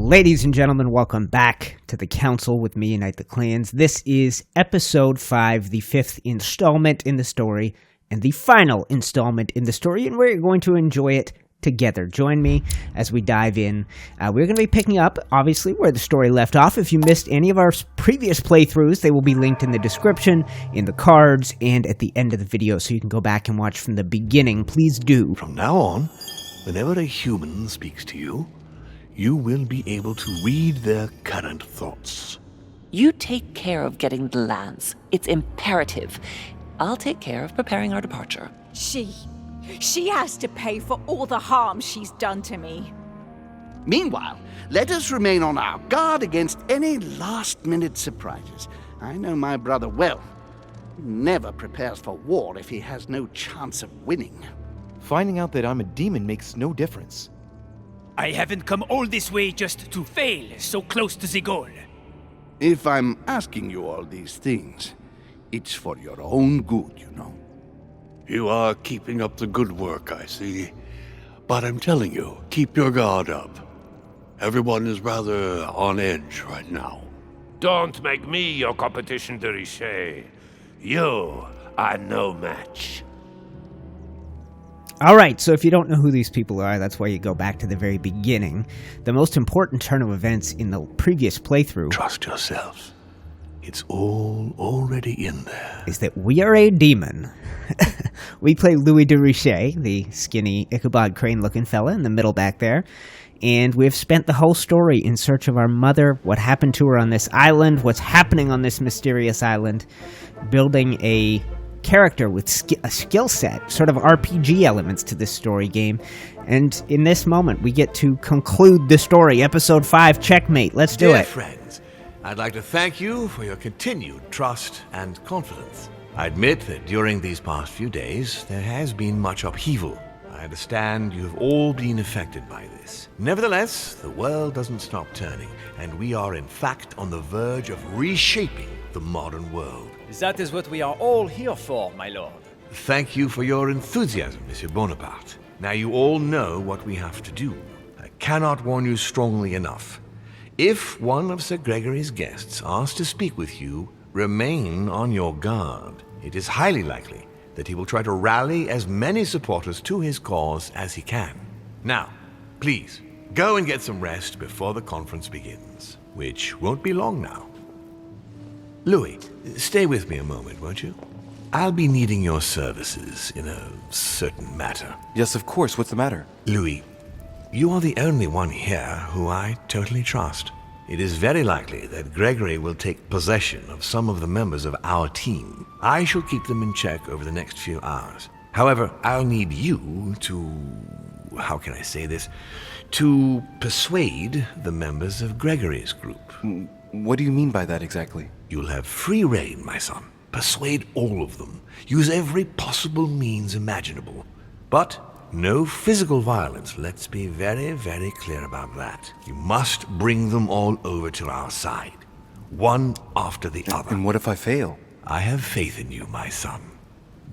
Ladies and gentlemen, welcome back to the Council with me, UniteTheClans. This is episode 5, the 5th installment in the story, and the final installment in the story, and we're going to enjoy it together. Join me as we dive in. We're going to be picking up, obviously, where the story left off. If you missed any of our previous playthroughs, they will be linked in the description, in the cards, and at the end of the video, so you can go back and watch from the beginning. Please do. From now on, whenever a human speaks to you, you will be able to read their current thoughts. You take care of getting the lands. It's imperative. I'll take care of preparing our departure. She has to pay for all the harm she's done to me. Meanwhile, let us remain on our guard against any last-minute surprises. I know my brother well. He never prepares for war if he has no chance of winning. Finding out that I'm a demon makes no difference. I haven't come all this way just to fail so close to the goal. If I'm asking you all these things, it's for your own good, you know. You are keeping up the good work, I see. But I'm telling you, keep your guard up. Everyone is rather on edge right now. Don't make me your competition, de Richet. You are no match. Alright, so if you don't know who these people are, that's why you go back to the very beginning. The most important turn of events in the previous playthrough... Trust yourselves. It's all already in there. ...is that we are a demon. We play Louis de Richet, the skinny Ichabod Crane-looking fella in the middle back there. And we've spent the whole story in search of our mother, what happened to her on this island, what's happening on this mysterious island, building a character with a skill set, sort of RPG elements to this story game. And in this moment, we get to conclude the story. Episode 5, Checkmate. Let's do Dear it. friends, I'd like to thank you for your continued trust and confidence. I admit that during these past few days, there has been much upheaval. I understand you've all been affected by this. Nevertheless, the world doesn't stop turning, and we are in fact on the verge of reshaping the modern world. That is what we are all here for, my lord. Thank you for your enthusiasm, Monsieur Bonaparte. Now you all know what we have to do. I cannot warn you strongly enough. If one of Sir Gregory's guests asks to speak with you, remain on your guard. It is highly likely that he will try to rally as many supporters to his cause as he can. Now, please, go and get some rest before the conference begins, which won't be long now. Louis, stay with me a moment, won't you? I'll be needing your services in a certain matter. Yes, of course. What's the matter? Louis, you are the only one here who I totally trust. It is very likely that Gregory will take possession of some of the members of our team. I shall keep them in check over the next few hours. However, I'll need you to... how can I say this? To persuade the members of Gregory's group. What do you mean by that exactly? You'll have free rein, my son. Persuade all of them. Use every possible means imaginable. But no physical violence. Let's be very, very clear about that. You must bring them all over to our side. One after the other. And what if I fail? I have faith in you, my son.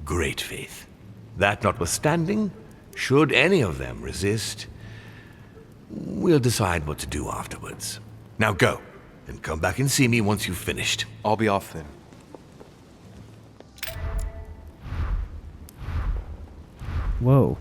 Great faith. That notwithstanding, should any of them resist, we'll decide what to do afterwards. Now go. And come back and see me once you've finished. I'll be off then. Whoa.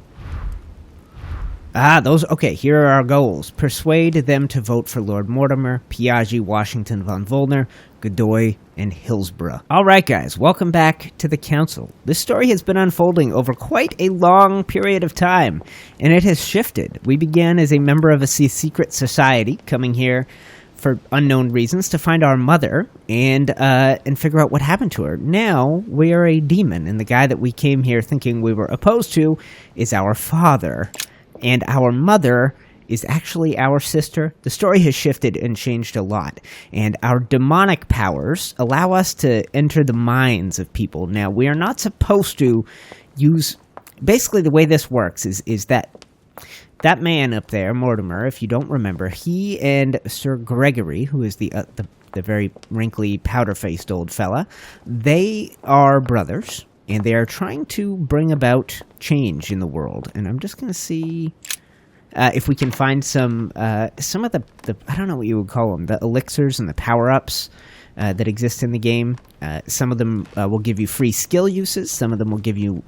Okay, here are our goals. Persuade them to vote for Lord Mortimer, Piaggi, Washington von Wollner, Godoy, and Hillsborrow. Alright guys, welcome back to the Council. This story has been unfolding over quite a long period of time, and it has shifted. We began as a member of a secret society, coming here for unknown reasons to find our mother and figure out what happened to her. Now we are a demon, and the guy that we came here thinking we were opposed to is our father, and our mother is actually our sister. The story has shifted and changed a lot, and our demonic powers allow us to enter the minds of people. Now, we are not supposed to use... Basically, the way this works is that man up there, Mortimer, if you don't remember, he and Sir Gregory, who is the very wrinkly, powder-faced old fella, they are brothers, and they are trying to bring about change in the world. And I'm just going to see... if we can find some of the I don't know what you would call them, the elixirs and the power-ups that exist in the game. Some of them will give you free skill uses. Some of them will give you,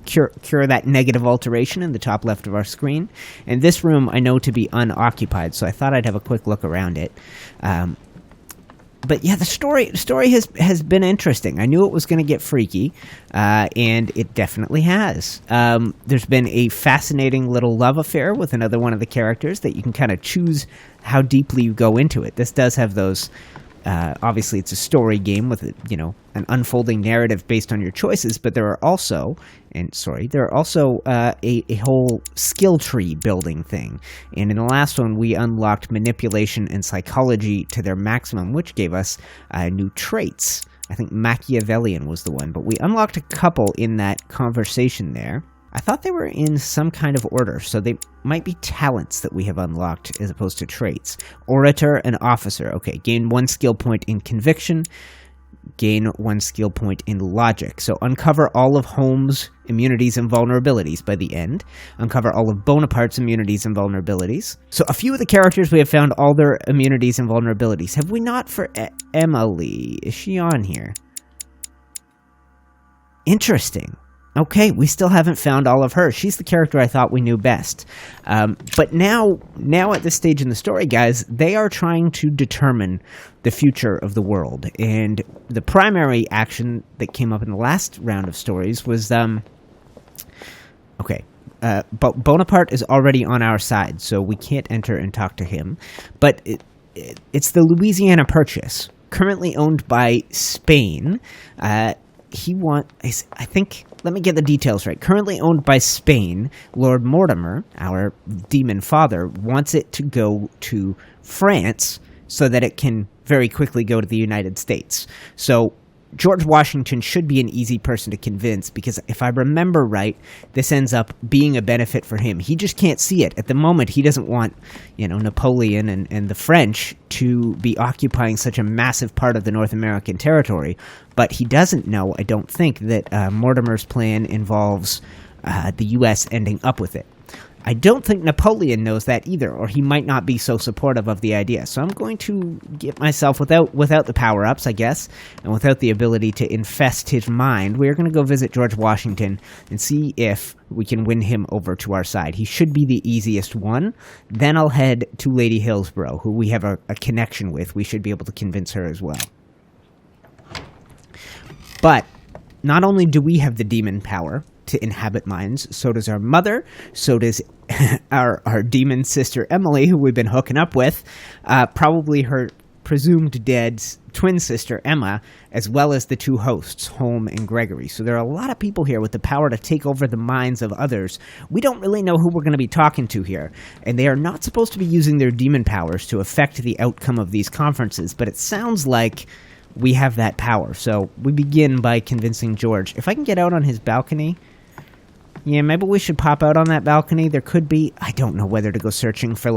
cure that negative alteration in the top left of our screen. And this room I know to be unoccupied, so I thought I'd have a quick look around it. But yeah, the story has been interesting. I knew it was going to get freaky, and it definitely has. There's been a fascinating little love affair with another one of the characters that you can kind of choose how deeply you go into it. This does have those. Obviously, it's a story game with an unfolding narrative based on your choices, but there are also a whole skill tree building thing. And in the last one, we unlocked manipulation and psychology to their maximum, which gave us new traits. I think Machiavellian was the one, but we unlocked a couple in that conversation there. I thought they were in some kind of order, so they might be talents that we have unlocked as opposed to traits. Orator and Officer. Okay, gain 1 skill point in Conviction, gain 1 skill point in Logic. So uncover all of Holmes' immunities and vulnerabilities by the end. Uncover all of Bonaparte's immunities and vulnerabilities. So a few of the characters, we have found all their immunities and vulnerabilities. Have we not for Emily? Is she on here? Interesting. Okay, we still haven't found all of her. She's the character I thought we knew best. But now at this stage in the story, guys, they are trying to determine the future of the world. And the primary action that came up in the last round of stories was, Bonaparte is already on our side, so we can't enter and talk to him. But it's the Louisiana Purchase, currently owned by Spain. Let me get the details right. Currently owned by Spain, Lord Mortimer, our demon father, wants it to go to France so that it can very quickly go to the United States. So George Washington should be an easy person to convince because if I remember right, this ends up being a benefit for him. He just can't see it. At the moment, he doesn't want, Napoleon and the French to be occupying such a massive part of the North American territory. But he doesn't know, I don't think, that Mortimer's plan involves the U.S. ending up with it. I don't think Napoleon knows that either, or he might not be so supportive of the idea. So I'm going to get myself, without the power-ups, I guess, and without the ability to infest his mind, we're going to go visit George Washington and see if we can win him over to our side. He should be the easiest one. Then I'll head to Lady Hillsborrow, who we have a connection with. We should be able to convince her as well. But not only do we have the demon power to inhabit minds, so does our mother, so does our demon sister Emily, who we've been hooking up with, probably her presumed dead twin sister Emma, as well as the 2 hosts, Holmes and Gregory. So there are a lot of people here with the power to take over the minds of others. We don't really know who we're going to be talking to here, and they are not supposed to be using their demon powers to affect the outcome of these conferences, but it sounds like we have that power. So we begin by convincing George. If I can get out on his balcony... Yeah, maybe we should pop out on that balcony. There could be... I don't know whether to go searching for,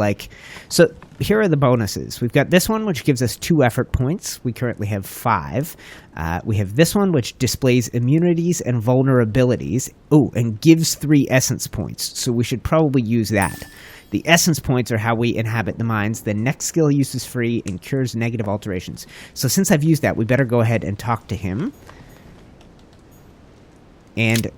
So, here are the bonuses. We've got this one, which gives us 2 effort points. We currently have 5. We have this one, which displays immunities and vulnerabilities. Oh, and gives 3 essence points. So we should probably use that. The essence points are how we inhabit the minds. The next skill use is free and cures negative alterations. So since I've used that, we better go ahead and talk to him. And...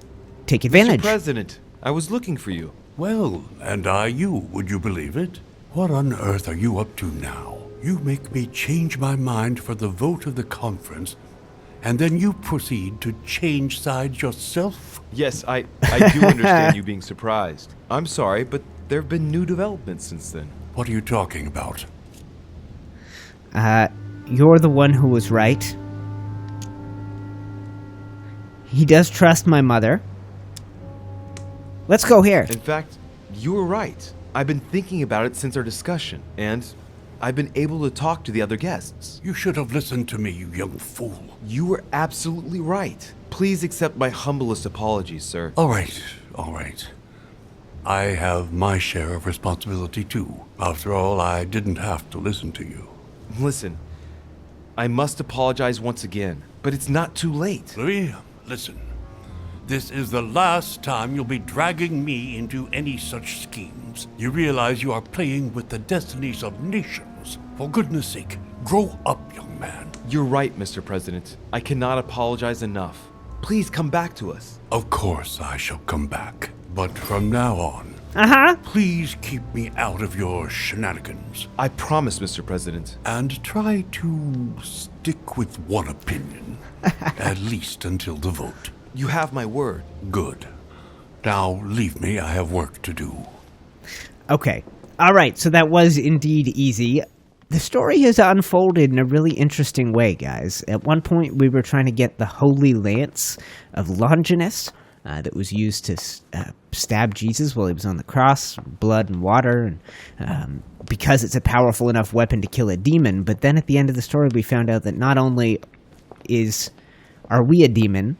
take advantage. Mr. President, I was looking for you. Well, and I you, would you believe it? What on earth are you up to now? You make me change my mind for the vote of the conference, and then you proceed to change sides yourself? Yes, I do understand you being surprised. I'm sorry, but there have been new developments since then. What are you talking about? You're the one who was right. He does trust my mother. Let's go here. In fact, you were right. I've been thinking about it since our discussion, and I've been able to talk to the other guests. You should have listened to me, you young fool. You were absolutely right. Please accept my humblest apologies, sir. All right. I have my share of responsibility, too. After all, I didn't have to listen to you. Listen, I must apologize once again, but it's not too late. Louis, listen. This is the last time you'll be dragging me into any such schemes. You realize you are playing with the destinies of nations. For goodness sake, grow up, young man. You're right, Mr. President. I cannot apologize enough. Please come back to us. Of course I shall come back. But from now on, please keep me out of your shenanigans. I promise, Mr. President. And try to stick with one opinion, at least until the vote. You have my word. Good. Now leave me, I have work to do. Okay. All right, so that was indeed easy. The story has unfolded in a really interesting way, guys. At one point, we were trying to get the Holy Lance of Longinus that was used to stab Jesus while he was on the cross, blood and water, and because it's a powerful enough weapon to kill a demon. But then at the end of the story, we found out that not only are we a demon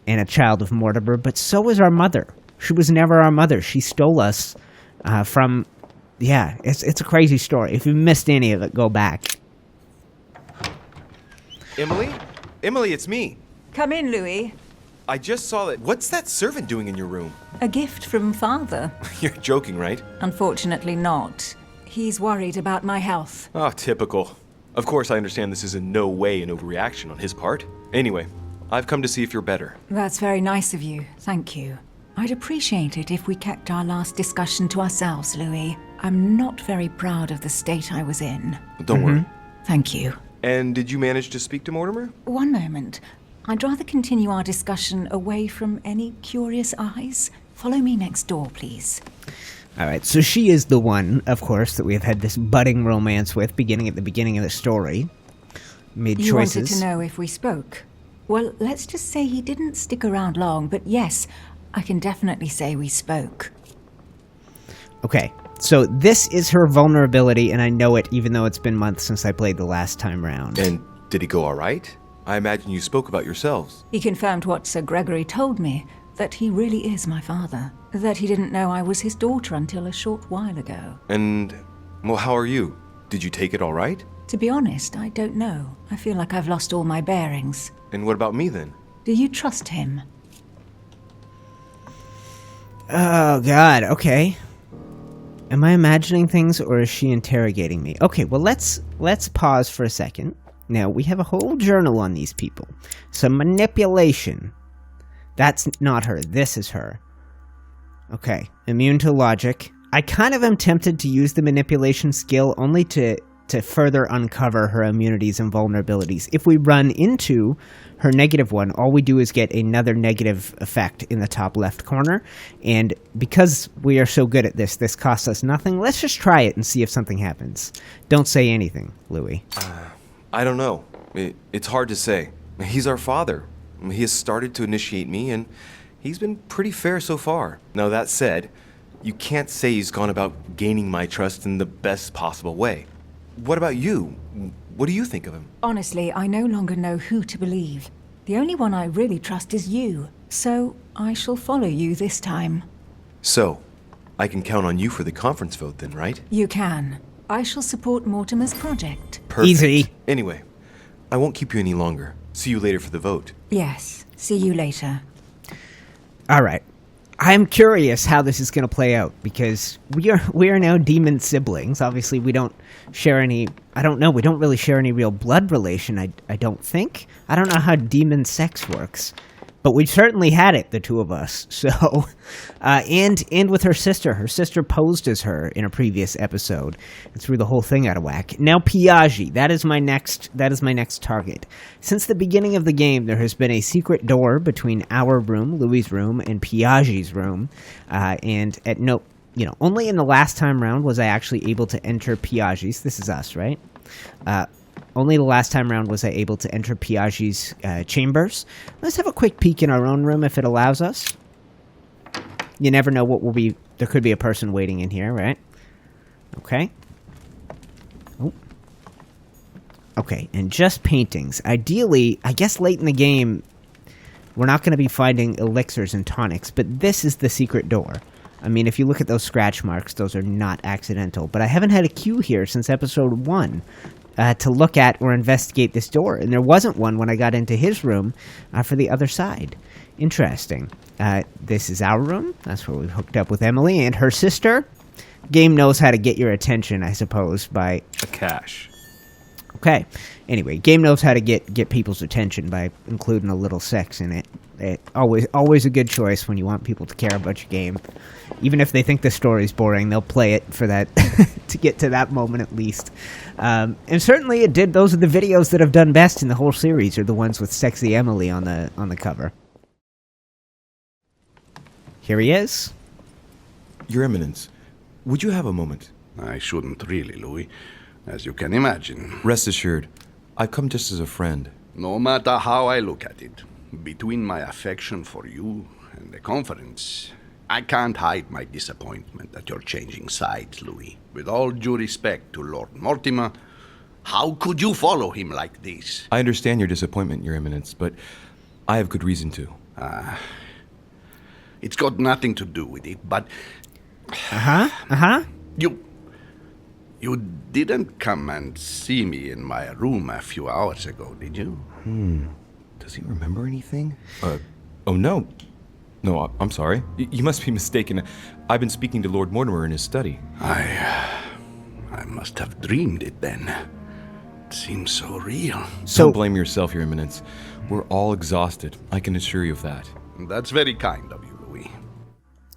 and a child of Mortimer, but so is our mother. She was never our mother. She stole us from... Yeah, it's a crazy story. If you missed any of it, go back. Emily? Emily, it's me. Come in, Louis. I just saw that. What's that servant doing in your room? A gift from Father. You're joking, right? Unfortunately not. He's worried about my health. Oh, typical. Of course, I understand this is in no way an overreaction on his part. Anyway, I've come to see if you're better. That's very nice of you. Thank you. I'd appreciate it if we kept our last discussion to ourselves, Louis. I'm not very proud of the state I was in. Don't worry. Thank you. And did you manage to speak to Mortimer? One moment. I'd rather continue our discussion away from any curious eyes. Follow me next door, please. All right, so she is the one, of course, that we have had this budding romance with, beginning at the beginning of the story. Made You choices. wanted to know if we spoke. Well, let's just say he didn't stick around long, but yes, I can definitely say we spoke. Okay, so this is her vulnerability, and I know it even though it's been months since I played the last time round. And did he go all right? I imagine you spoke about yourselves. He confirmed what Sir Gregory told me, that he really is my father. That he didn't know I was his daughter until a short while ago. And, well, how are you? Did you take it all right? To be honest, I don't know. I feel like I've lost all my bearings. And what about me then? Do you trust him? Oh, God, okay. Am I imagining things, or is she interrogating me? Okay, well, let's pause for a second. Now, we have a whole journal on these people. Some manipulation. That's not her. This is her. Okay. Immune to logic. I kind of am tempted to use the manipulation skill only to further uncover her immunities and vulnerabilities. If we run into her negative one, all we do is get another negative effect in the top left corner. And because we are so good at this costs us nothing. Let's just try it and see if something happens. Don't say anything, Louis. I don't know. It's hard to say. He's our father. He has started to initiate me, and he's been pretty fair so far. Now, that said, you can't say he's gone about gaining my trust in the best possible way. What about you? What do you think of him? Honestly, I no longer know who to believe. The only one I really trust is you. So, I shall follow you this time. So, I can count on you for the conference vote then, right? You can. I shall support Mortimer's project. Perfect. Easy. Anyway, I won't keep you any longer. See you later for the vote. Yes. See you later. All right. I'm curious how this is going to play out, because we are now demon siblings. Obviously, we don't share any... I don't know. We don't really share any real blood relation, I don't think. I don't know how demon sex works. But we've certainly had it, the two of us. So, and with her sister posed as her in a previous episode and threw the whole thing out of whack. Now Piaggi, that is my next target. Since the beginning of the game, there has been a secret door between our room, Louis' room, and Piaggi's room, and only in the last time round was I actually able to enter Piaggi's. This is us, right? Only the last time around was I able to enter Piaggi's chambers. Let's have a quick peek in our own room if it allows us. You never know what will be... There could be a person waiting in here, right? Okay. Oh. Okay, and just paintings. Ideally, I guess late in the game, we're not going to be finding elixirs and tonics, but this is the secret door. I mean, if you look at those scratch marks, those are not accidental. But I haven't had a queue here since episode 1. to look at or investigate this door, and there wasn't one when I got into his room for the other side. Interesting. This is our room. That's where we hooked up with Emily and her sister. Game knows how to get your attention, I suppose, by... A cache. Okay. Anyway, game knows how to get people's attention by including a little sex in it. Always a good choice when you want people to care about your game. Even if they think the story's boring, they'll play it for that to get to that moment at least. And certainly it did. Those are the videos that have done best in the whole series, are the ones with sexy Emily on the cover. Here he is. Your Eminence, would you have a moment? I shouldn't really, Louis, as you can imagine. Rest assured, I've come just as a friend. No matter how I look at it, between my affection for you and the conference, I can't hide my disappointment at your changing sides, Louis. With all due respect to Lord Mortimer, how could you follow him like this? I understand your disappointment, Your Eminence, but I have good reason to. It's got nothing to do with it, but... You didn't come and see me in my room a few hours ago, did you? Does he remember anything? Oh no. No, I'm sorry. You must be mistaken. I've been speaking to Lord Mortimer in his study. I must have dreamed it then. It seems so real. Don't blame yourself, Your Eminence. We're all exhausted. I can assure you of that. That's very kind of you, Louis.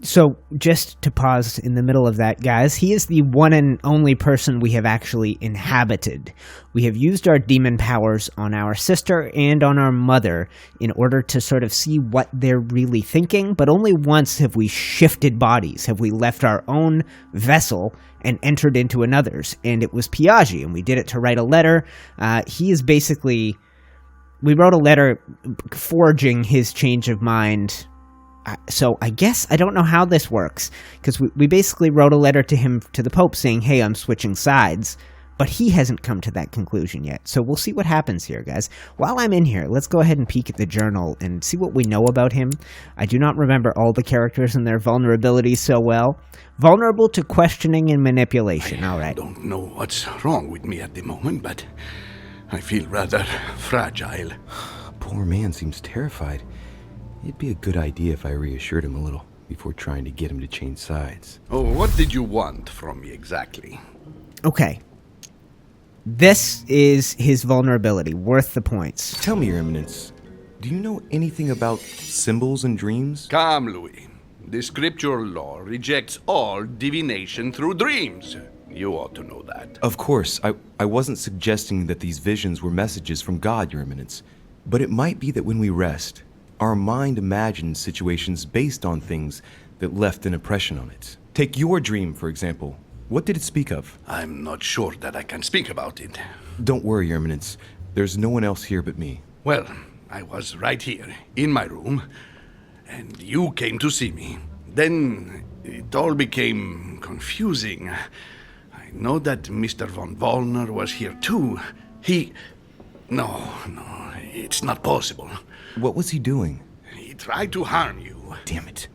So, just to pause in the middle of that, guys, he is the one and only person we have actually inhabited. We have used our demon powers on our sister and on our mother in order to sort of see what they're really thinking, but only once have we shifted bodies, have we left our own vessel and entered into another's, and it was Piaggi, and we did it to write a letter. He is basically... We wrote a letter forging his change of mind. So I guess I don't know how this works, because we basically wrote a letter to him, to the Pope, saying, hey, I'm switching sides, but he hasn't come to that conclusion yet. So we'll see what happens here, guys. While I'm in here, let's go ahead and peek at the journal and see what we know about him. I do not remember all the characters and their vulnerabilities so well. Vulnerable to questioning and manipulation. All right. I don't know what's wrong with me at the moment, but I feel rather fragile. Poor man seems terrified. It'd be a good idea if I reassured him a little before trying to get him to change sides. Oh, what did you want from me exactly? Okay. This is his vulnerability, worth the points. Tell me, Your Eminence, do you know anything about symbols and dreams? Come, Louis. The scriptural law rejects all divination through dreams. You ought to know that. Of course, I wasn't suggesting that these visions were messages from God, Your Eminence. But it might be that when we rest, our mind imagines situations based on things that left an impression on it. Take your dream, for example. What did it speak of? I'm not sure that I can speak about it. Don't worry, Your Eminence. There's no one else here but me. Well, I was right here, in my room, and you came to see me. Then it all became confusing. I know that Mr. von Wollner was here too. No, it's not possible. What was he doing? He tried to harm you. Damn it.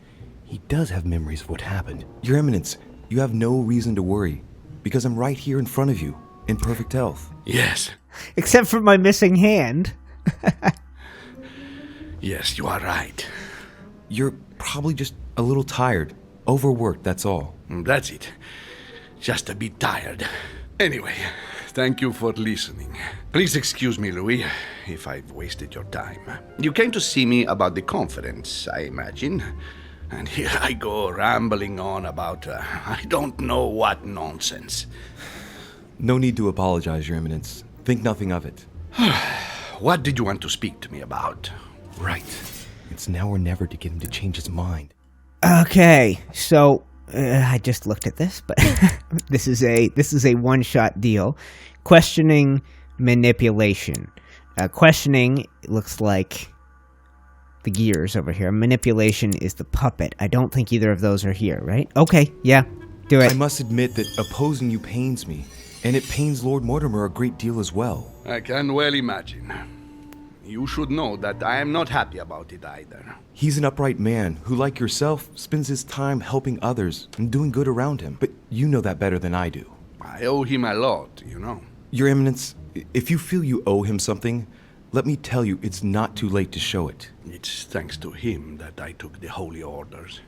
He does have memories of what happened. Your Eminence, you have no reason to worry, because I'm right here in front of you, in perfect health. Yes. Except for my missing hand. Yes, you are right. You're probably just a little tired. Overworked, that's all. That's it. Just a bit tired. Anyway, thank you for listening. Please excuse me, Louis, if I've wasted your time. You came to see me about the conference, I imagine. And here I go rambling on about I don't know what nonsense. No need to apologize, Your Eminence. Think nothing of it. What did you want to speak to me about? Right. It's now or never to get him to change his mind. Okay, so I just looked at this, but this is a one-shot deal. Questioning manipulation. Questioning looks like the gears over here. Manipulation is the puppet. I don't think either of those are here, right? Okay, yeah, do it. I must admit that opposing you pains me, and it pains Lord Mortimer a great deal as well. I can well imagine. You should know that I am not happy about it either. He's an upright man who, like yourself, spends his time helping others and doing good around him. But you know that better than I do. I owe him a lot, you know. Your Eminence, if you feel you owe him something, let me tell you it's not too late to show it. It's thanks to him that I took the Holy Orders.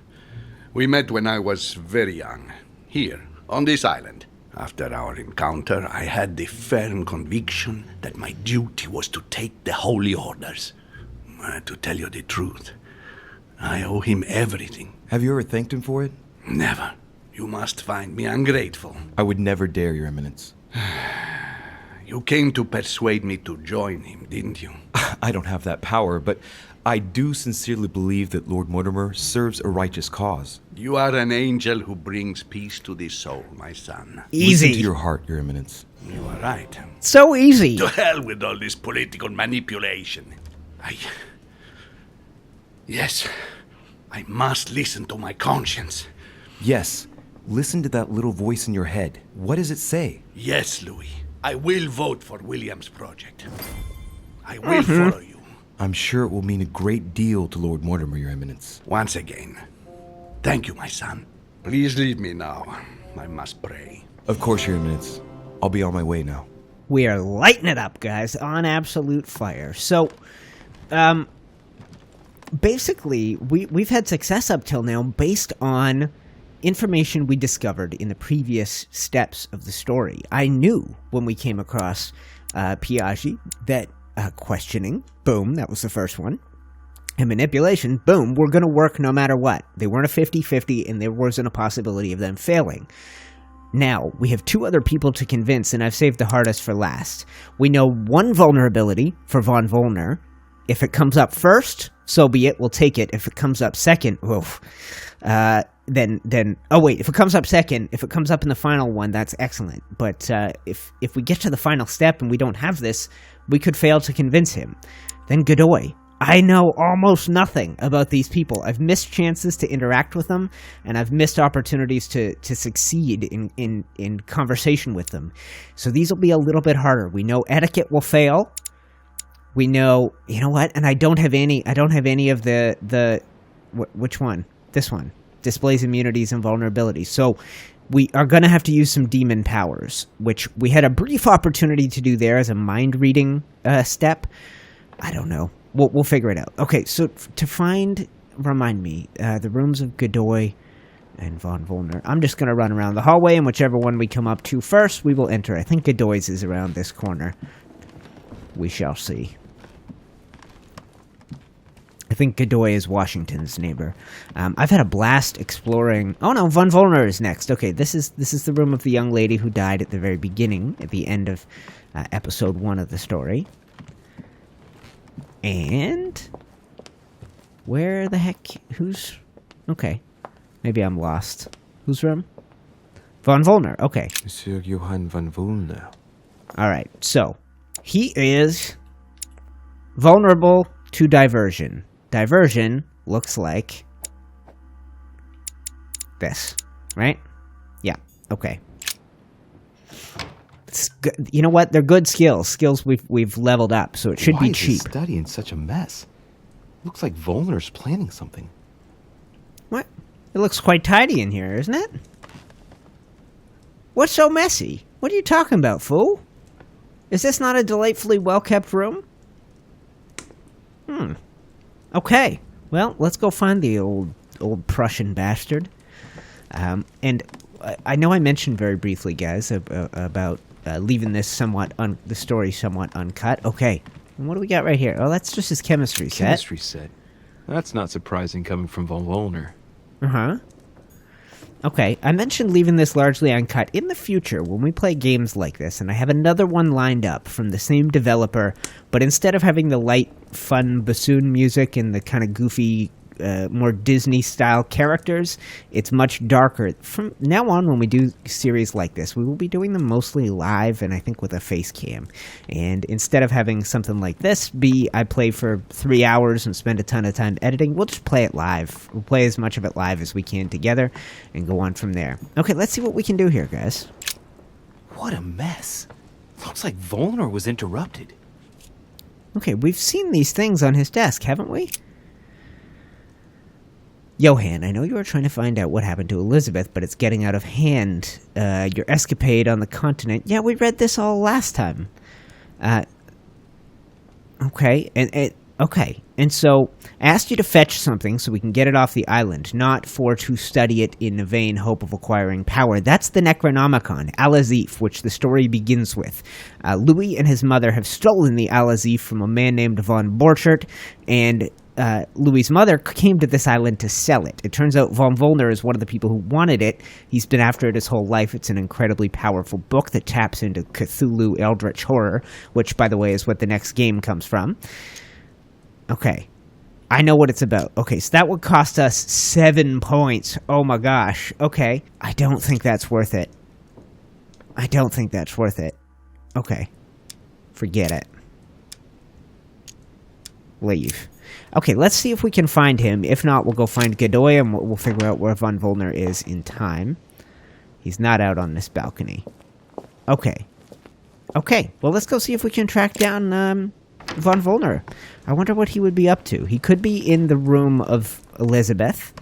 We met when I was very young, here, on this island. After our encounter, I had the firm conviction that my duty was to take the Holy Orders. To tell you the truth, I owe him everything. Have you ever thanked him for it? Never. You must find me ungrateful. I would never dare, Your Eminence. You came to persuade me to join him, didn't you? I don't have that power, but I do sincerely believe that Lord Mortimer serves a righteous cause. You are an angel who brings peace to the soul, my son. Easy. Listen to your heart, Your Eminence. You are right. So easy. To hell with all this political manipulation. Yes, I must listen to my conscience. Yes, listen to that little voice in your head. What does it say? Yes, Louis. I will vote for William's project. I will follow you. I'm sure it will mean a great deal to Lord Mortimer, Your Eminence. Once again, thank you, my son. Please leave me now. I must pray. Of course, Your Eminence. I'll be on my way now. We are lighting it up, guys, on absolute fire. So, basically, we've had success up till now based on information we discovered in the previous steps of the story. I knew when we came across Piaggi that questioning, boom, that was the first one, and manipulation, boom, were going to work no matter what. They weren't a 50-50, and there wasn't a possibility of them failing. Now, we have two other people to convince, and I've saved the hardest for last. We know one vulnerability for von Wollner. If it comes up first, so be it, we'll take it. If it comes up second, then oh wait, if it comes up second, if it comes up in the final one, that's excellent. But if we get to the final step and we don't have this, we could fail to convince him. Then Godoy. I know almost nothing about these people. I've missed chances to interact with them, and I've missed opportunities to succeed in conversation with them. So these will be a little bit harder. We know etiquette will fail. We know, you know what? And I don't have any of the which one? This one. Displays immunities and vulnerabilities. So we are going to have to use some demon powers, which we had a brief opportunity to do there as a mind reading step. I don't know. We'll figure it out. Okay, so to find, remind me, the rooms of Godoy and von Wollner. I'm just going to run around the hallway, and whichever one we come up to first, we will enter. I think Godoy's is around this corner. We shall see. I think Godoy is Washington's neighbor. I've had a blast exploring... Oh no, von Wollner is next. Okay, this is the room of the young lady who died at the very beginning, at the end of episode 1 of the story. And... where the heck... who's... Okay. Maybe I'm lost. Whose room? Von Wollner. Okay. Monsieur Johann von Wollner. Alright, so... he is... vulnerable to diversion. Diversion looks like this, right? Yeah, okay. You know what? They're good skills. Skills we've leveled up, so it should be cheap. Why is this study in such a mess? Looks like Wollner's planning something. What? It looks quite tidy in here, isn't it? What's so messy? What are you talking about, fool? Is this not a delightfully well-kept room? Okay. Well, let's go find the old Prussian bastard. And I know I mentioned very briefly, guys, about leaving this the story somewhat uncut. Okay. And what do we got right here? Oh, that's just his chemistry set. Chemistry set. That's not surprising coming from von Wollner. Uh-huh. Okay, I mentioned leaving this largely uncut. In the future, when we play games like this, and I have another one lined up from the same developer, but instead of having the light, fun bassoon music and the kind of goofy, more Disney-style characters, it's much darker. From now on, when we do series like this, we will be doing them mostly live, and I think with a face cam. And instead of having something like this I play for 3 hours and spend a ton of time editing, we'll just play it live. We'll play as much of it live as we can together and go on from there. Okay, let's see what we can do here, guys. What a mess. Looks like Wollner was interrupted. Okay, we've seen these things on his desk, haven't we? Johann, I know you were trying to find out what happened to Elizabeth, but it's getting out of hand. Your escapade on the continent. Yeah, we read this all last time. Okay, okay. And so, I asked you to fetch something so we can get it off the island, not for to study it in a vain hope of acquiring power. That's the Necronomicon, Al-Azif, which the story begins with. Louis and his mother have stolen the Al-Azif from a man named von Borchert, and Louis's mother came to this island to sell it. It turns out von Wollner is one of the people who wanted it. He's been after it his whole life. It's an incredibly powerful book that taps into Cthulhu Eldritch Horror, which, by the way, is what the next game comes from. Okay. I know what it's about. Okay, so that would cost us 7 points. Oh my gosh. Okay. I don't think that's worth it. I don't think that's worth it. Okay. Forget it. Leave. Okay, let's see if we can find him. If not, we'll go find Godoy and we'll figure out where von Wollner is in time. He's not out on this balcony. Okay. Okay, well, let's go see if we can track down von Wollner. I wonder what he would be up to. He could be in the room of Elizabeth.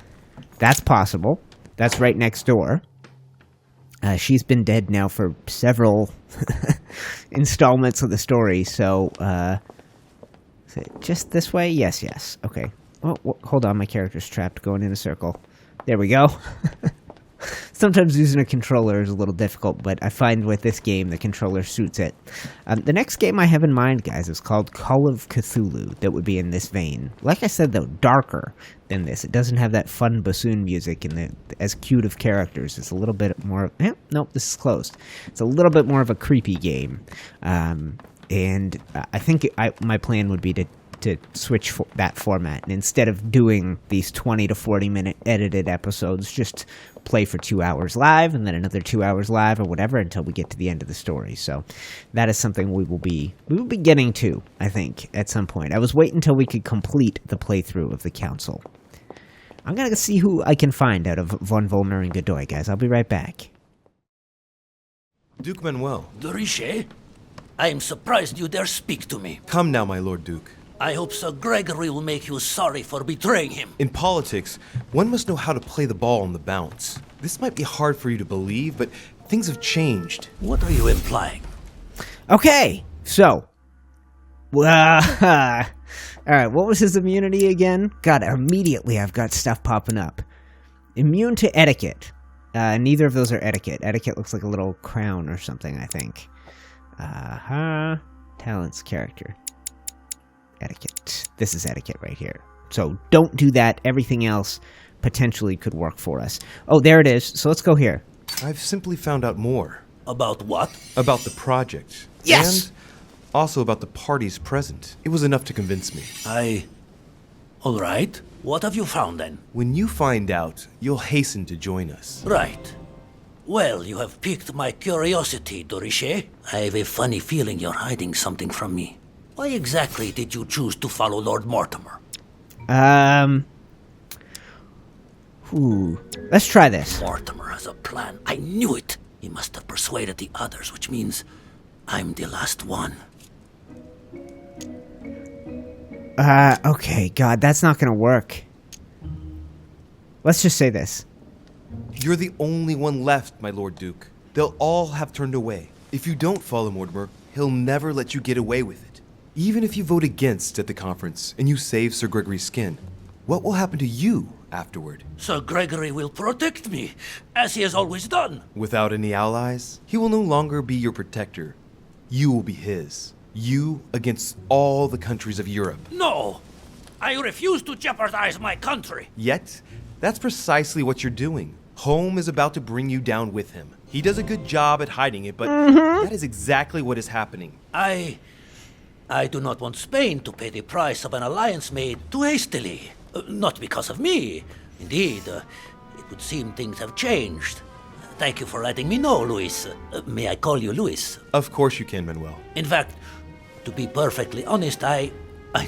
That's possible. That's right next door. She's been dead now for several installments of the story, so, is it just this way? Yes, yes. Okay. Oh, hold on, my character's trapped, going in a circle. There we go. Sometimes using a controller is a little difficult, but I find with this game, the controller suits it. The next game I have in mind, guys, is called Call of Cthulhu. That would be in this vein. Like I said, though, darker than this. It doesn't have that fun bassoon music and as cute of characters. It's a little bit more... nope, this is closed. It's a little bit more of a creepy game. And I think my plan would be to switch that format. And instead of doing these 20 to 40 minute edited episodes, just play for 2 hours live and then another 2 hours live or whatever until we get to the end of the story. So that is something we will be getting to, I think, at some point. I was waiting until we could complete the playthrough of the council. I'm going to see who I can find out of von Wollner and Godoy, guys. I'll be right back. Duke Manuel. De Richet? I am surprised you dare speak to me. Come now, my Lord Duke. I hope Sir Gregory will make you sorry for betraying him. In politics, one must know how to play the ball on the bounce. This might be hard for you to believe, but things have changed. What are you implying? Okay, so... Alright, what was his immunity again? God, immediately I've got stuff popping up. Immune to etiquette. Neither of those are etiquette. Etiquette looks like a little crown or something, I think. Talents, character. Etiquette. This is etiquette right here. So don't do that. Everything else potentially could work for us. Oh, there it is. So let's go here. I've simply found out more. About what? About the project. Yes! And also about the parties present. It was enough to convince me. All right. What have you found then? When you find out, you'll hasten to join us. Right. Well, you have piqued my curiosity, De Richet. I have a funny feeling you're hiding something from me. Why exactly did you choose to follow Lord Mortimer? Let's try this. Mortimer has a plan. I knew it. He must have persuaded the others, which means I'm the last one. Okay, God, that's not gonna work. Let's just say this. You're the only one left, my Lord Duke. They'll all have turned away. If you don't follow Mortimer, he'll never let you get away with it. Even if you vote against at the conference and you save Sir Gregory's skin, what will happen to you afterward? Sir Gregory will protect me, as he has always done. Without any allies, he will no longer be your protector. You will be his. You against all the countries of Europe. No! I refuse to jeopardize my country. Yet, that's precisely what you're doing. Home is about to bring you down with him. He does a good job at hiding it, but that is exactly what is happening. I do not want Spain to pay the price of an alliance made too hastily. Not because of me. Indeed, it would seem things have changed. Thank you for letting me know, Luis. May I call you Luis? Of course you can, Manuel. In fact, to be perfectly honest, I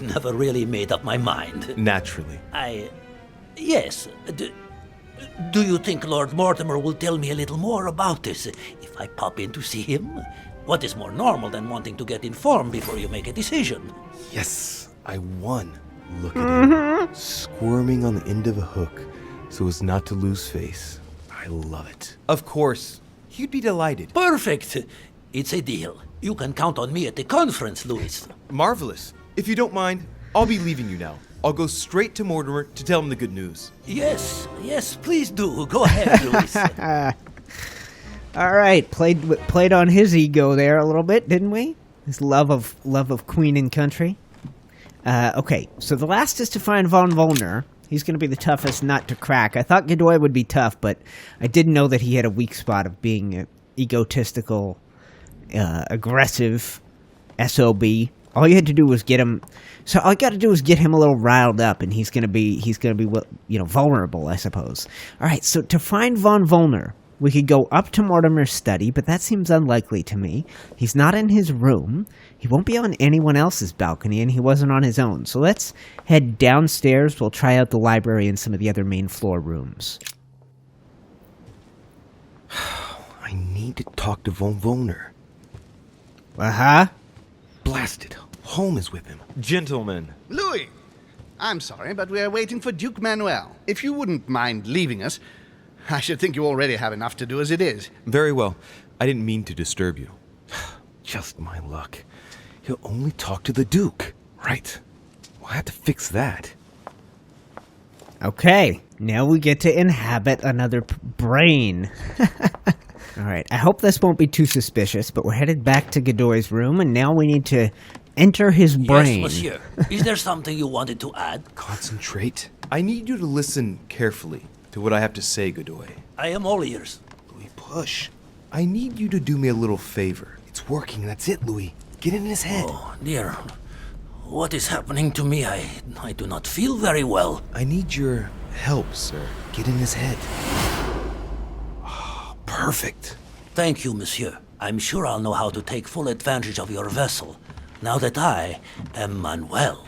never really made up my mind. Naturally. Yes. Do you think Lord Mortimer will tell me a little more about this if I pop in to see him? What is more normal than wanting to get informed before you make a decision? Yes, I won. Look at him, squirming on the end of a hook so as not to lose face. I love it. Of course, he'd be delighted. Perfect. It's a deal. You can count on me at the conference, Louis. Marvelous. If you don't mind, I'll be leaving you now. I'll go straight to Mortimer to tell him the good news. Yes, please do. Go ahead, Louis. All right, played on his ego there a little bit, didn't we? His love of queen and country. Okay, so the last is to find von Wollner. He's going to be the toughest nut to crack. I thought Godoy would be tough, but I didn't know that he had a weak spot of being an egotistical, aggressive SOB. All you had to do was get him. So all you got to do is get him a little riled up, and he's going to be vulnerable, I suppose. All right, so to find von Wollner, we could go up to Mortimer's study, but that seems unlikely to me. He's not in his room. He won't be on anyone else's balcony, and he wasn't on his own. So let's head downstairs. We'll try out the library and some of the other main floor rooms. I need to talk to von Wollner. Uh-huh. Blasted. Holmes is with him. Gentlemen. Louis! I'm sorry, but we are waiting for Duke Manuel. If you wouldn't mind leaving us, I should think you already have enough to do as it is. Very well. I didn't mean to disturb you. Just my luck. He'll only talk to the Duke. Right. We'll have to fix that. Okay, now we get to inhabit another brain. All right, I hope this won't be too suspicious, but we're headed back to Godoy's room, and now we need to enter his brain. Yes, monsieur. Is there something you wanted to add? Concentrate. I need you to listen carefully to what I have to say, Godoy. I am all ears. Louis, push. I need you to do me a little favor. It's working, that's it, Louis. Get in his head. Oh, dear. What is happening to me? I do not feel very well. I need your help, sir. Get in his head. Oh, perfect. Thank you, monsieur. I'm sure I'll know how to take full advantage of your vessel, now that I am Manuel.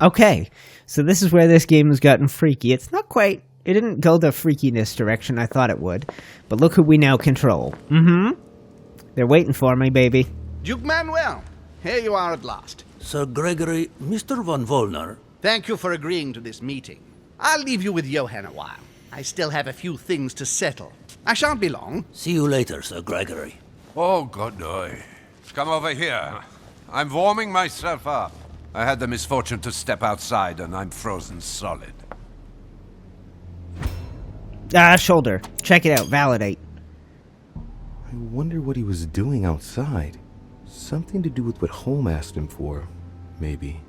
Okay, so this is where this game has gotten freaky. It's not quite... It didn't go the freakiness direction I thought it would. But look who we now control. They're waiting for me, baby. Duke Manuel, here you are at last. Sir Gregory, Mr. von Wollner. Thank you for agreeing to this meeting. I'll leave you with Johann a while. I still have a few things to settle. I shan't be long. See you later, Sir Gregory. Oh, Godoy. Come over here. I'm warming myself up. I had the misfortune to step outside, and I'm frozen solid. Shoulder. Check it out. Validate. I wonder what he was doing outside. Something to do with what Holmes asked him for, maybe.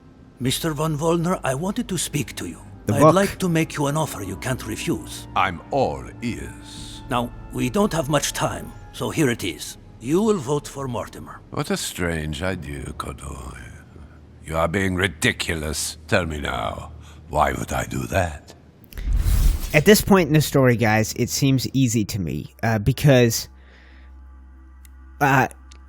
Mr. von Wollner, I wanted to speak to you. The I'd book. like to make you an offer you can't refuse. I'm all ears. Now, we don't have much time, so here it is. You will vote for Mortimer. What a strange idea, Godoy. You are being ridiculous. Tell me now, why would I do that? At this point in the story, guys, it seems easy to me, because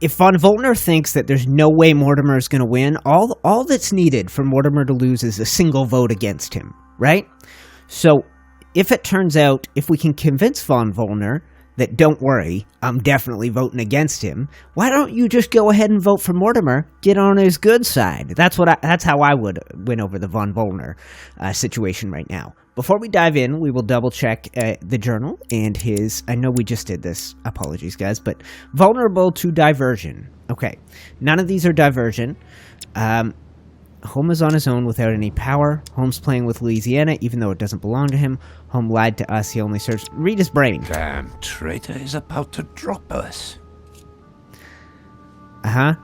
if von Wollner thinks that there's no way Mortimer is going to win, all that's needed for Mortimer to lose is a single vote against him, right? So if it turns out, if we can convince von Wollner that, don't worry, I'm definitely voting against him, why don't you just go ahead and vote for Mortimer, get on his good side? That's how I would win over the von Wollner situation right now. Before we dive in, we will double-check the journal and his... I know we just did this. Apologies, guys. But vulnerable to diversion. Okay. None of these are diversion. Holmes is on his own without any power. Holmes playing with Louisiana, even though it doesn't belong to him. Holmes lied to us. He only serves... Read his brain. Damn traitor is about to drop us. Uh-huh.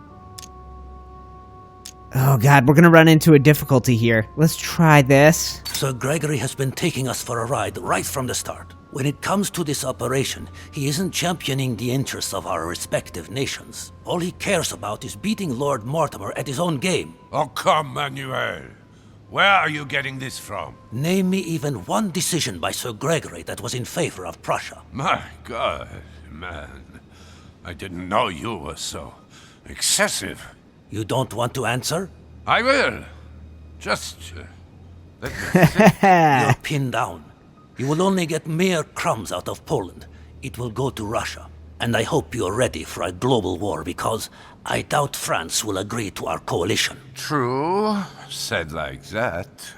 Oh, God, we're going to run into a difficulty here. Let's try this. Sir Gregory has been taking us for a ride right from the start. When it comes to this operation, he isn't championing the interests of our respective nations. All he cares about is beating Lord Mortimer at his own game. Oh, come, Manuel. Where are you getting this from? Name me even one decision by Sir Gregory that was in favor of Prussia. My God, man. I didn't know you were so excessive. You don't want to answer? I will. Just let me think. You're pinned down. You will only get mere crumbs out of Poland. It will go to Russia. And I hope you're ready for a global war, because I doubt France will agree to our coalition. True. Said like that.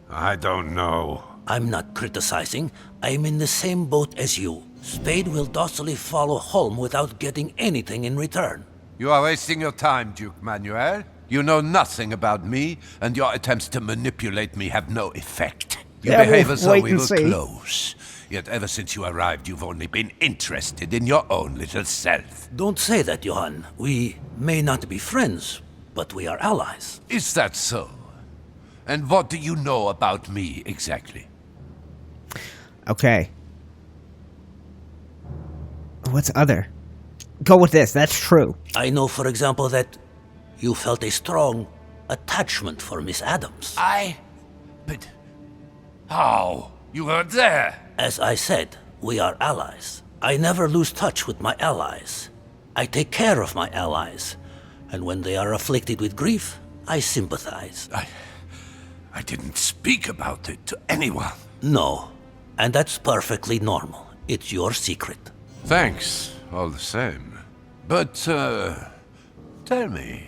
I don't know. I'm not criticizing. I'm in the same boat as you. Spain will docilely follow Holm without getting anything in return. You are wasting your time, Duke Manuel. You know nothing about me, and your attempts to manipulate me have no effect. You behave as though we were close. Yet ever since you arrived, you've only been interested in your own little self. Don't say that, Johann. We may not be friends, but we are allies. Is that so? And what do you know about me, exactly? Okay. What's other? Go with this, that's true. I know, for example, that you felt a strong attachment for Miss Adams. But how? You weren't there. As I said, we are allies. I never lose touch with my allies. I take care of my allies. And when they are afflicted with grief, I sympathize. I didn't speak about it to anyone. No. And that's perfectly normal. It's your secret. Thanks, all the same. But, tell me,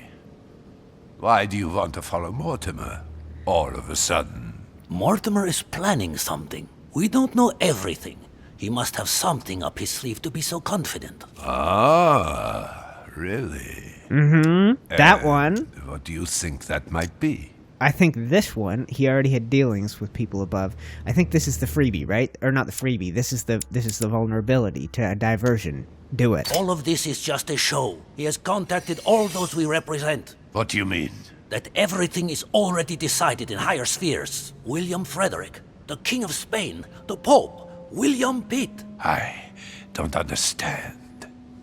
why do you want to follow Mortimer all of a sudden? Mortimer is planning something. We don't know everything. He must have something up his sleeve to be so confident. Ah, really? Mm-hmm. That one. What do you think that might be? I think this one, he already had dealings with people above. I think this is the freebie, right? Or not the freebie. This is the vulnerability to a diversion. Do it. All of this is just a show. He has contacted all those we represent. What do you mean? That everything is already decided in higher spheres. William Frederick, the King of Spain, the Pope, William Pitt. I don't understand.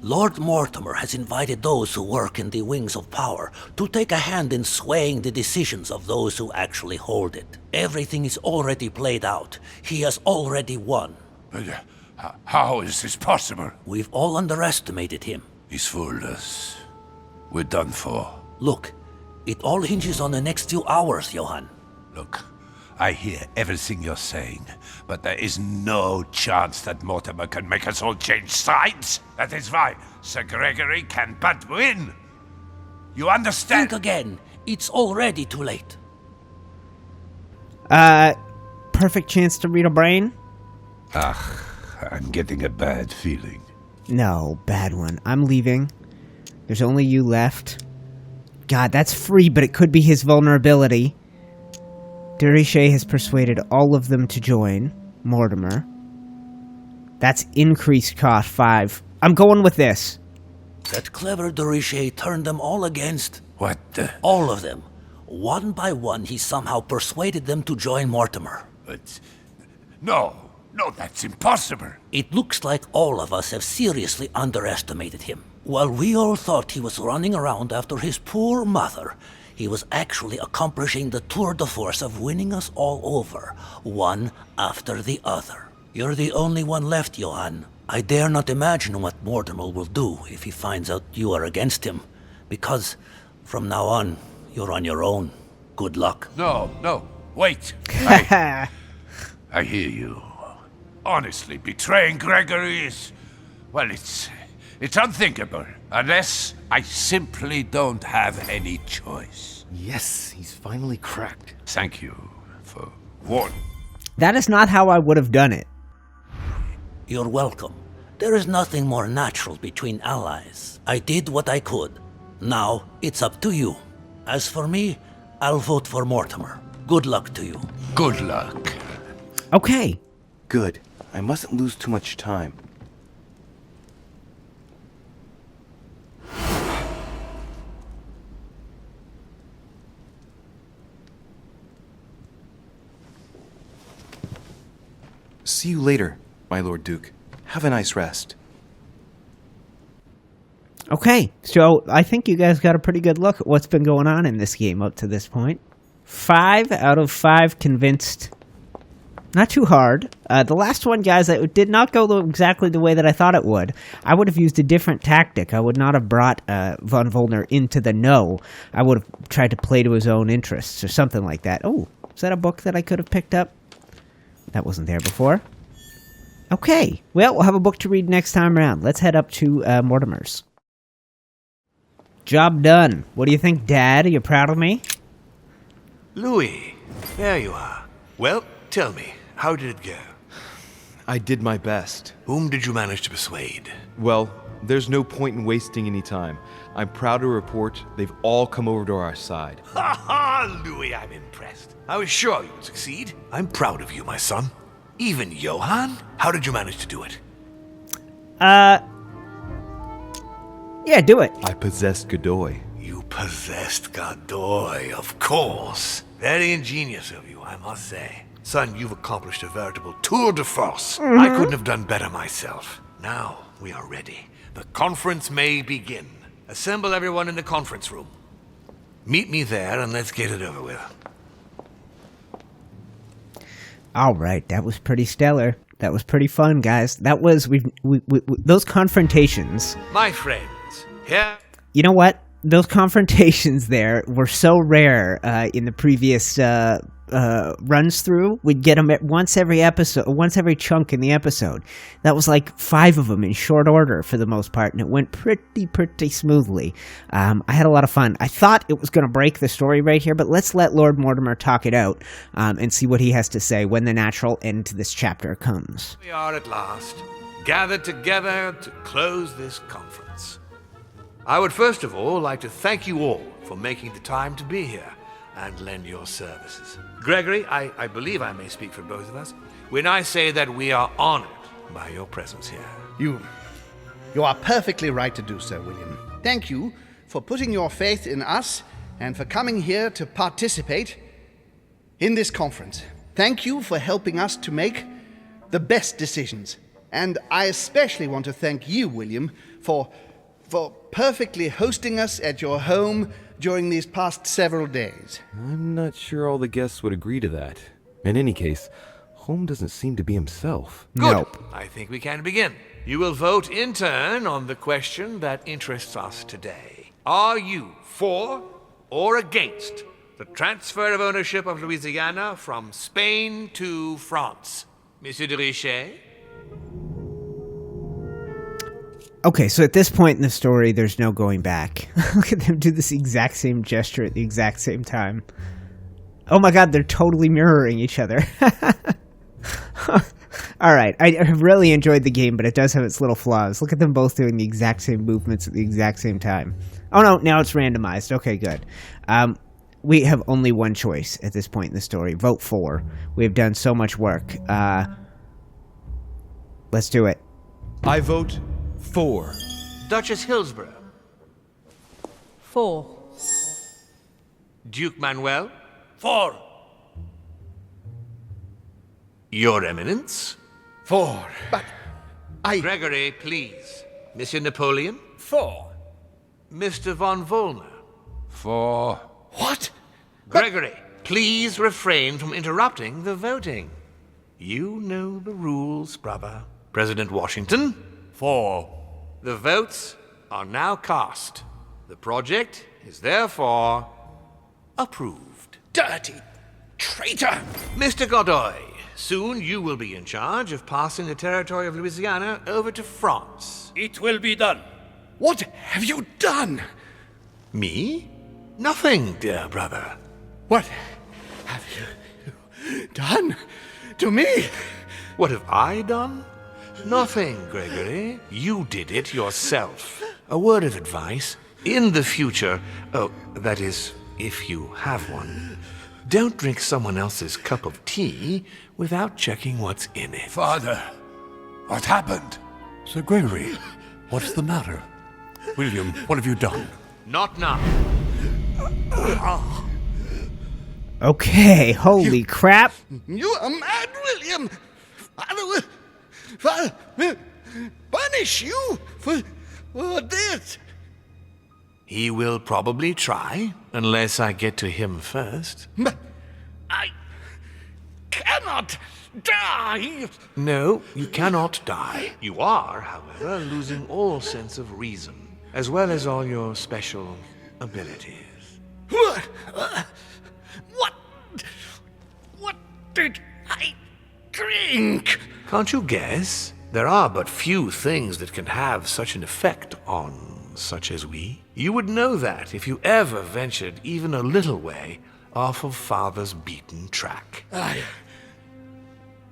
Lord Mortimer has invited those who work in the wings of power to take a hand in swaying the decisions of those who actually hold it. Everything is already played out. He has already won. But how is this possible? We've all underestimated him. He's fooled us. We're done for. Look, it all hinges on the next few hours, Johann. Look, I hear everything you're saying, but there is no chance that Mortimer can make us all change sides. That is why Sir Gregory can but win. You understand? Think again. It's already too late. Perfect chance to read a brain? I'm getting a bad feeling. No, bad one. I'm leaving. There's only you left. God, that's free, but it could be his vulnerability. De Richet has persuaded all of them to join Mortimer. That's increased cost 5. I'm going with this. That clever De Richet turned them all against... What the... All of them. One by one, he somehow persuaded them to join Mortimer. But... No, that's impossible. It looks like all of us have seriously underestimated him. While we all thought he was running around after his poor mother, he was actually accomplishing the tour de force of winning us all over, one after the other. You're the only one left, Johann. I dare not imagine what Mortimer will do if he finds out you are against him, because from now on, you're on your own. Good luck. No, wait. I hear you. Honestly, betraying Gregory is... Well, it's unthinkable, unless I simply don't have any choice. Yes, he's finally cracked. Thank you for warning. That is not how I would have done it. You're welcome. There is nothing more natural between allies. I did what I could. Now, it's up to you. As for me, I'll vote for Mortimer. Good luck to you. Good luck. Okay. Good. I mustn't lose too much time. See you later, my Lord Duke. Have a nice rest. Okay, so I think you guys got a pretty good look at what's been going on in this game up to this point. 5 out of 5 convinced. Not too hard. The last one, guys, it did not go exactly the way that I thought it would. I would have used a different tactic. I would not have brought von Wollner into the know. I would have tried to play to his own interests or something like that. Oh, is that a book that I could have picked up? That wasn't there before. Okay, well, we'll have a book to read next time around. Let's head up to Mortimer's. Job done. What do you think, Dad? Are you proud of me? Louis, there you are. Well, tell me, how did it go? I did my best. Whom did you manage to persuade? Well, there's no point in wasting any time. I'm proud to report they've all come over to our side. Ha ha, Louis, I'm impressed. I was sure you would succeed. I'm proud of you, my son. Even Johann? How did you manage to do it? Yeah, do it. I possessed Godoy. You possessed Godoy, of course. Very ingenious of you, I must say. Son, you've accomplished a veritable tour de force. I couldn't have done better myself. Now, we are ready. The conference may begin. Assemble everyone in the conference room. Meet me there and let's get it over with. All right, that was pretty stellar. That was pretty fun, guys. That was those confrontations. My friends, here. You know what? Those confrontations there were so rare in the previous runs through. We'd get them once every episode, once every chunk in the episode. That was like 5 of them in short order for the most part, and it went pretty smoothly. I had a lot of fun. I thought it was going to break the story right here, but let's let Lord Mortimer talk it out and see what he has to say when the natural end to this chapter comes. We are at last gathered together to close this conference. I would first of all like to thank you all for making the time to be here and lend your services. Gregory, I believe I may speak for both of us when I say that we are honored by your presence here. You are perfectly right to do so, William. Thank you for putting your faith in us and for coming here to participate in this conference. Thank you for helping us to make the best decisions. And I especially want to thank you, William, for perfectly hosting us at your home during these past several days. I'm not sure all the guests would agree to that. In any case, Holm doesn't seem to be himself. Good. Nope. I think we can begin. You will vote in turn on the question that interests us today. Are you for or against the transfer of ownership of Louisiana from Spain to France? Monsieur de Richet? Okay, so at this point in the story, there's no going back. Look at them do this exact same gesture at the exact same time. Oh my god, they're totally mirroring each other. Alright, I really enjoyed the game, but it does have its little flaws. Look at them both doing the exact same movements at the exact same time. Oh no, now it's randomized. Okay, good. We have only one choice at this point in the story. Vote for. We have done so much work. Let's do it. I vote for. Duchess Hillsborrow? For. Duke Manuel? For. Your Eminence? For. But Gregory, please. Monsieur Napoleon? For. Mr. von Wollner? For. what? Gregory, please refrain from interrupting the voting. You know the rules, brother. President Washington? For. The votes are now cast. The project is therefore approved. Dirty traitor! Mr. Godoy, soon you will be in charge of passing the territory of Louisiana over to France. It will be done. What have you done? Me? Nothing, dear brother. What have you done to me? What have I done? Nothing, Gregory. You did it yourself. A word of advice. In the future, that is, if you have one, don't drink someone else's cup of tea without checking what's in it. Father, what happened? Sir Gregory, what's the matter? William, what have you done? Not now. Okay, holy crap. You are mad, William! Father will punish you for this. He will probably try, unless I get to him first. But I cannot die! No, you cannot die. You are, however, losing all sense of reason, as well as all your special abilities. What did I drink? Can't you guess? There are but few things that can have such an effect on such as we. You would know that if you ever ventured even a little way off of Father's beaten track.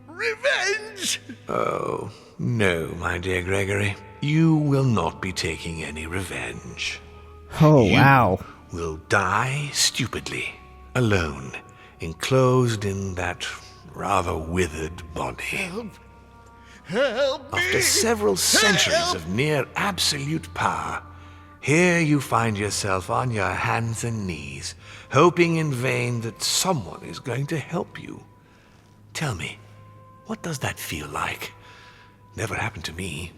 Revenge! Oh, no, my dear Gregory. You will not be taking any revenge. Oh, wow. You will die stupidly, alone, enclosed in that rather withered body. Help me! After several centuries of near absolute power, here you find yourself on your hands and knees, hoping in vain that someone is going to help you. Tell me, what does that feel like? Never happened to me.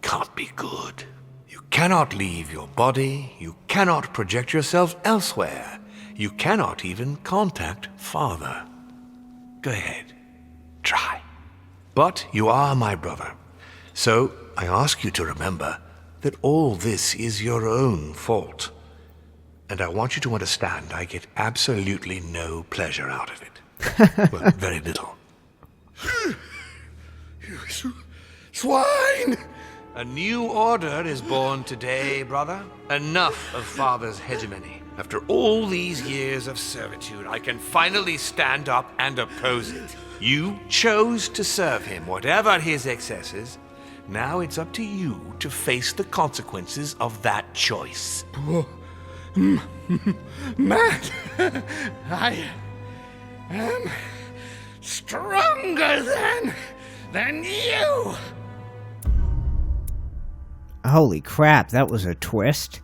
Can't be good. You cannot leave your body. You cannot project yourself elsewhere. You cannot even contact Father. Go ahead. Try. But you are my brother. So I ask you to remember that all this is your own fault. And I want you to understand I get absolutely no pleasure out of it. Well, very little. You swine! A new order is born today, brother. Enough of Father's hegemony. After all these years of servitude, I can finally stand up and oppose it. You chose to serve him, whatever his excesses. Now it's up to you to face the consequences of that choice. Matt, I am stronger than you. Holy crap, that was a twist.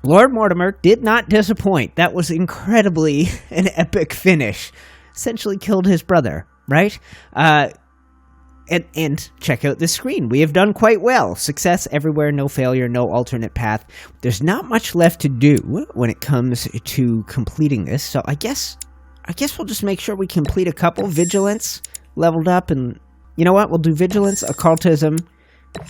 Lord Mortimer did not disappoint. That was incredibly an epic finish. Essentially killed his brother, right? And check out this screen. We have done quite well. Success everywhere, no failure, no alternate path. There's not much left to do when it comes to completing this. So I guess we'll just make sure we complete a couple. Vigilance, leveled up, and you know what? We'll do vigilance, occultism,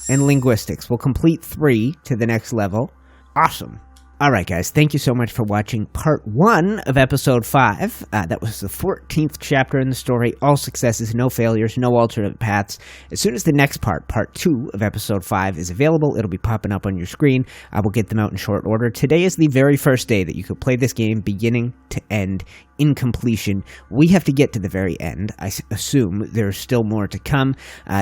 and linguistics. We'll complete 3 to the next level. Awesome. Alright guys, thank you so much for watching part 1 of episode 5. That was the 14th chapter in the story. All successes, no failures, no alternate paths. As soon as the next part 2 of episode 5 is available, it'll be popping up on your screen. I will get them out in short order. Today is the very first day that you could play this game beginning to end in completion. We have to get to the very end. I assume there's still more to come.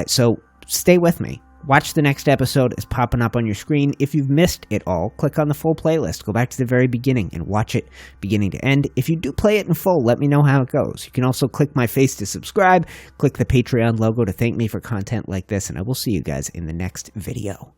So stay with me. Watch the next episode. It's popping up on your screen. If you've missed it all, click on the full playlist. Go back to the very beginning and watch it beginning to end. If you do play it in full, let me know how it goes. You can also click my face to subscribe. Click the Patreon logo to thank me for content like this, and I will see you guys in the next video.